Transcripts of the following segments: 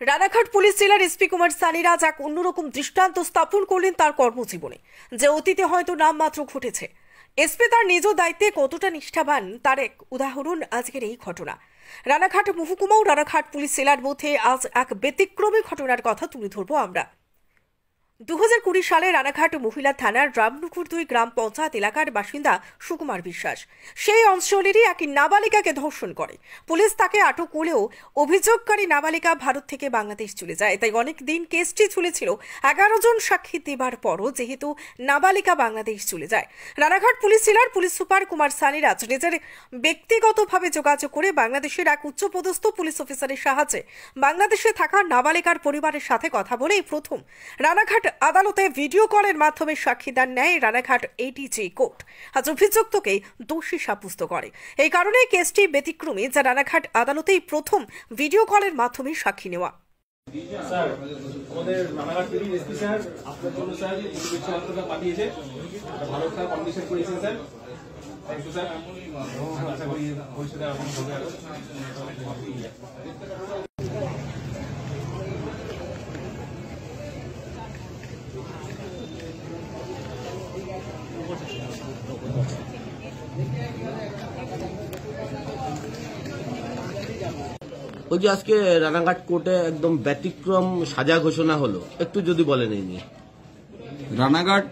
Ranaghat police জেলার SP Kumar Saniraj এক অন্যরকম দৃষ্টান্ত স্থাপন করলেন তার কর্মজীবনে, যে অতীতে হয়তো নামমাত্র ঘটেছে। এসপি তার নিজ দায়িত্বে কতটা নিষ্ঠাবান তার এক উদাহরণ আজকের এই ঘটনা। রানাঘাট মহকুমা ও রানাঘাট পুলিশ জেলার মধ্যে আজ এক ব্যতিক্রমী ঘটনার কথা তুলে ধরবো আমরা। 2020 সালে রানাঘাট মহিলা থানার রামনগর 2 গ্রাম পঞ্চায়েত এলাকার বাসিন্দা সুকুমার বিশ্বাস সেই অঞ্চলেরই এক নাবালিকাকে ধর্ষণ করে। পুলিশ তাকে আটক করলেও অভিযোগকারী নাবালিকা ভারত থেকে বাংলাদেশ চলে যায়। তাই অনেক দিন কেসটি ঝুলেছিল 11 জন সাক্ষী দেবার পরও, যেহেতু নাবালিকা বাংলাদেশ চলে যায়। রানাঘাট পুলিশ জেলার পুলিশ সুপার কুমার সানিরাজ নিজের ব্যক্তিগতভাবে যোগাযোগ করে বাংলাদেশের এক উচ্চপদস্থ পুলিশ অফিসারের সাহায্যে বাংলাদেশে থাকা নাবালিকার পরিবারের সাথে কথা বলে এই প্রথম রানাঘাট আদালতে ভিডিও কলের মাধ্যমে সাক্ষীদান নেয় রানাঘাট এডিজি কোর্ট। আজ অভিযুক্তকে দোষী সাব্যস্ত করে। এই কারণে কেসটি ব্যতিক্রমী, যা রানাঘাট আদালতেই প্রথম ভিডিও কলের মাধ্যমে সাক্ষী নেওয়া। স্যার, আমাদের রানাঘাট পুলিশ এসপি স্যার আপনার জন্য স্যার আপনারা পাঠিয়েছে, ভালো একটা কন্ডিশন করেছেন স্যার। Thank you sir. আশা করি ভবিষ্যতে এখন হবে আরো। ওই যে আজকে রানাঘাট কোর্টে একদম ব্যতিক্রম সাজা ঘোষণা হলো, একটু যদি বলেন এই নিয়ে। রানাঘাট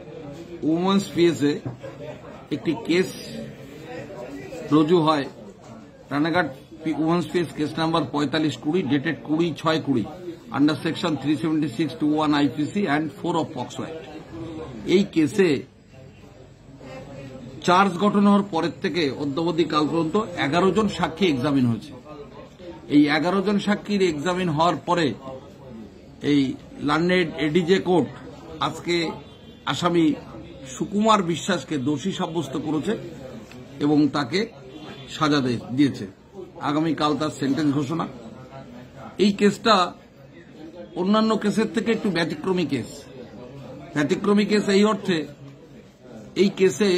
উমেন্স পিএসে একটি কেস রুজু হয়। Ranaghat women's PS case number 4520 dated 20/6/20 under section 376(21) IPC and 4 of POCSO act. এই কেসে চার্জ গঠন হওয়ার পরের থেকে অদ্যাবধি কাল পর্যন্ত 11 জন সাক্ষী এক্সামিন হয়েছে। এই 11 জন সাক্ষীর এক্সামিন হওয়ার পরে এই লার্নেড এডিজে কোর্ট আজকে আসামি সুকুমার বিশ্বাসকে দোষী সাব্যস্ত করেছে এবং তাকে সাজা দিয়েছে। আগামীকাল তার সেন্টেন্স ঘোষণা। এই কেসটা অন্যান্য কেসের থেকে একটু ব্যতিক্রমী কেস। ব্যতিক্রমী কেস এই অর্থে, এই কেসে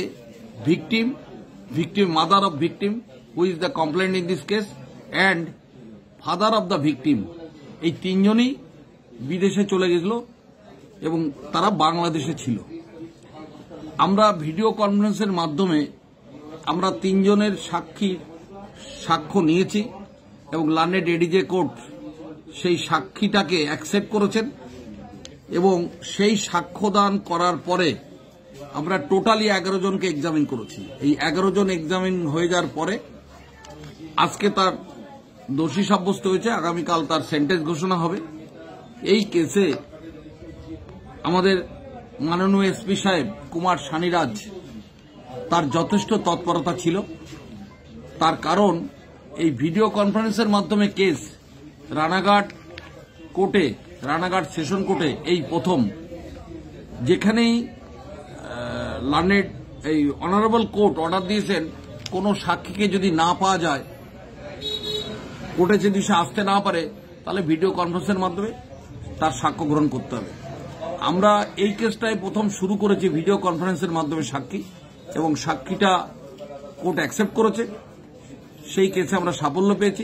victim, mother of victim who is the complainant in this case, and father of the victim, এই তিনজনই বিদেশে চলে গেছিল এবং তারা বাংলাদেশে ছিল। আমরা ভিডিও কনফারেন্সের মাধ্যমে আমরা তিনজনের সাক্ষ্য নিয়েছি এবং লার্নেড এডিজে কোর্ট সেই সাক্ষীটাকে অ্যাকসেপ্ট করেছেন এবং সেই সাক্ষ্যদান করার পরে আমরা টোটালি 11 জনকে এক্সামিন করেছি। এই 11 জন এক্সামিন হয়ে যাওয়ার পরে আজকে তার দোষী সাব্যস্ত হয়েছে। আগামীকাল তার সেন্টেন্স ঘোষণা হবে। এই কেসে আমাদের মাননীয় এসপি সাহেব কুমার সানিরাজ তার যথেষ্ট তৎপরতা ছিল। তার কারণ এই ভিডিও কনফারেন্সের মাধ্যমে কেস রানাঘাট কোর্টে, রানাঘাট সেশন কোর্টে এই প্রথম, যেখানেই লার্নেড এই অনারেবল কোর্ট অর্ডার দিয়েছেন কোন সাক্ষীকে যদি না পাওয়া যায়, কোর্টে যদি সে আসতে না পারে, তাহলে ভিডিও কনফারেন্সের মাধ্যমে তার সাক্ষ্য গ্রহণ করতে হবে। আমরা এই কেসটাই প্রথম শুরু করেছি ভিডিও কনফারেন্সের মাধ্যমে সাক্ষী, এবং সাক্ষীটা কোর্ট অ্যাকসেপ্ট করেছে। সেই কেসে আমরা সাফল্য পেয়েছি।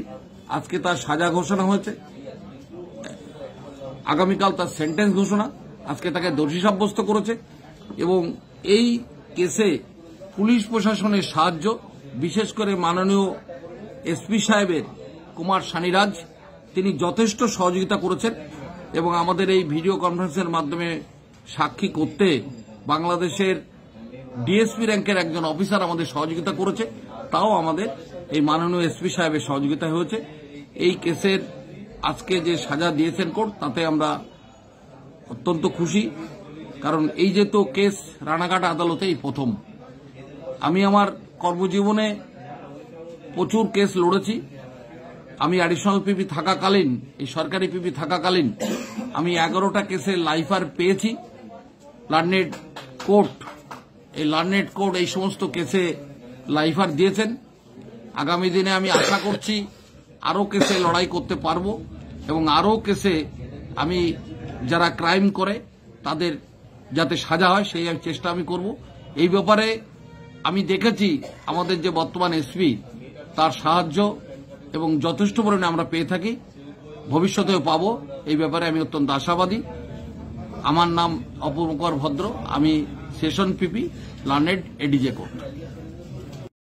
আজকে তার সাজা ঘোষণা হয়েছে, আগামীকাল তার সেন্টেন্স ঘোষণা। আজকে তাকে দোষী সাব্যস্ত করেছে এবং এই কেসে পুলিশ প্রশাসনের সাহায্য, বিশেষ করে মাননীয় এসপি সাহেবের কুমার সানিরাজ, তিনি যথেষ্ট সহযোগিতা করেছেন এবং আমাদের এই ভিডিও কনফারেন্সের মাধ্যমে সাক্ষী করতে বাংলাদেশের ডিএসপি র্যাঙ্কের একজন অফিসার আমাদের সহযোগিতা করেছে। তাও আমাদের এই মাননীয় এসপি সাহেবের সহযোগিতা হয়েছে। এই কেসের আজকে যে সাজা দিয়েছেন কোর্ট, তাতে আমরা অত্যন্ত খুশি। কারণ এই যে তো কেস রানাঘাট আদালতে এই প্রথম। আমি আমার কর্মজীবনে প্রচুর কেস লড়েছি। আমি অ্যাডিশনাল পিপি থাকাকালীন, এই সরকারি পিপি থাকাকালীন আমি 11টা কেসে লাইফার পেয়েছি। লার্নেড কোর্ট এই সমস্ত কেসে লাইফার দিয়েছেন। আগামী দিনে আমি আশা করছি আরও কেসে লড়াই করতে পারবো এবং আরও কেসে আমি যারা ক্রাইম করে তাদের যাতে সাজা হয় সেই চেষ্টা আমি করব। এই ব্যাপারে আমি দেখেছি আমাদের যে বর্তমান এসপি, তার সাহায্য এবং যথেষ্ট পরিমাণে আমরা পেয়ে থাকি। ভবিষ্যতেও পাবো, এই ব্যাপারে আমি অত্যন্ত আশাবাদী। আমার নাম অপূর্বকর ভদ্র, আমি সেশন পিপি, লার্নেড এডিজে কোর্ট।